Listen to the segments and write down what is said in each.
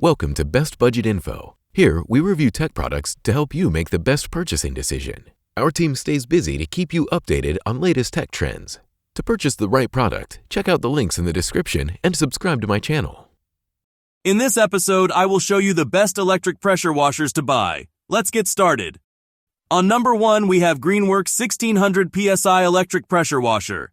Welcome to Best Budget Info. Here, we review tech products to help you make the best purchasing decision. Our team stays busy to keep you updated on latest tech trends. To purchase the right product, check out the links in the description and subscribe to my channel. In this episode, I will show you the best electric pressure washers to buy. Let's get started. On number 1, we have Greenworks 1600 PSI electric pressure washer.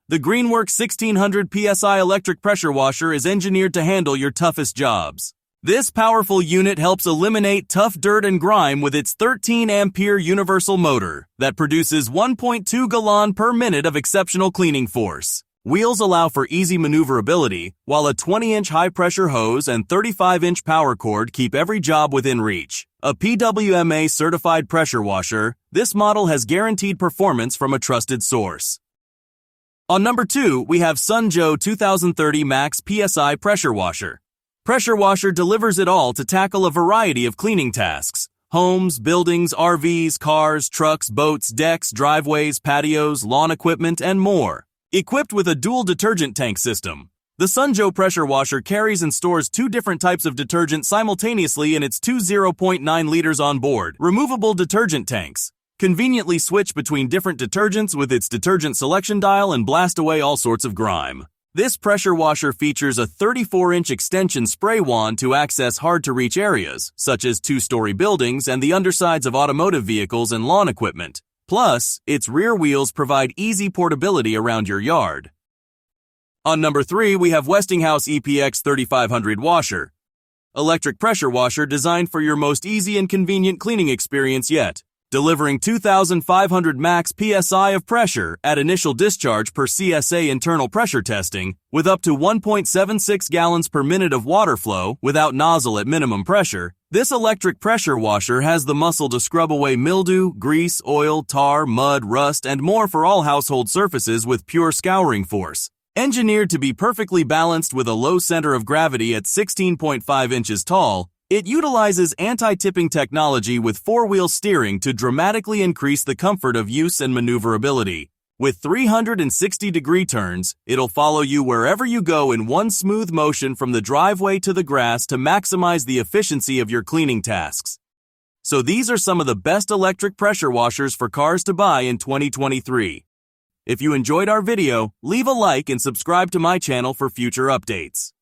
The Greenworks 1600 PSI electric pressure washer is engineered to handle your toughest jobs. This powerful unit helps eliminate tough dirt and grime with its 13-ampere universal motor that produces 1.2 gallon per minute of exceptional cleaning force. Wheels allow for easy maneuverability, while a 20-inch high-pressure hose and 35-inch power cord keep every job within reach. A PWMA-certified pressure washer, this model has guaranteed performance from a trusted source. On number 2, we have SunJoe 2030 Max PSI pressure washer. Pressure washer delivers it all to tackle a variety of cleaning tasks. Homes, buildings, RVs, cars, trucks, boats, decks, driveways, patios, lawn equipment, and more. Equipped with a dual detergent tank system, the SunJoe pressure washer carries and stores 2 different types of detergent simultaneously in its 2 0.9 liters on-board removable detergent tanks. Conveniently switch between different detergents with its detergent selection dial and blast away all sorts of grime. This pressure washer features a 34-inch extension spray wand to access hard-to-reach areas, such as 2-story buildings and the undersides of automotive vehicles and lawn equipment. Plus, its rear wheels provide easy portability around your yard. On number 3, we have Westinghouse EPX3000 washer. Electric pressure washer designed for your most easy and convenient cleaning experience yet. Delivering 2,500 Max PSI of pressure at initial discharge per CSA internal pressure testing, with up to 1.76 gallons per minute of water flow without nozzle at minimum pressure, this electric pressure washer has the muscle to scrub away mildew, grease, oil, tar, mud, rust, and more for all household surfaces with pure scouring force. Engineered to be perfectly balanced with a low center of gravity at 16.5 inches tall, it utilizes anti-tipping technology with 4-wheel steering to dramatically increase the comfort of use and maneuverability. With 360-degree turns, it'll follow you wherever you go in one smooth motion from the driveway to the grass to maximize the efficiency of your cleaning tasks. So these are some of the best electric pressure washers for cars to buy in 2023. If you enjoyed our video, leave a like and subscribe to my channel for future updates.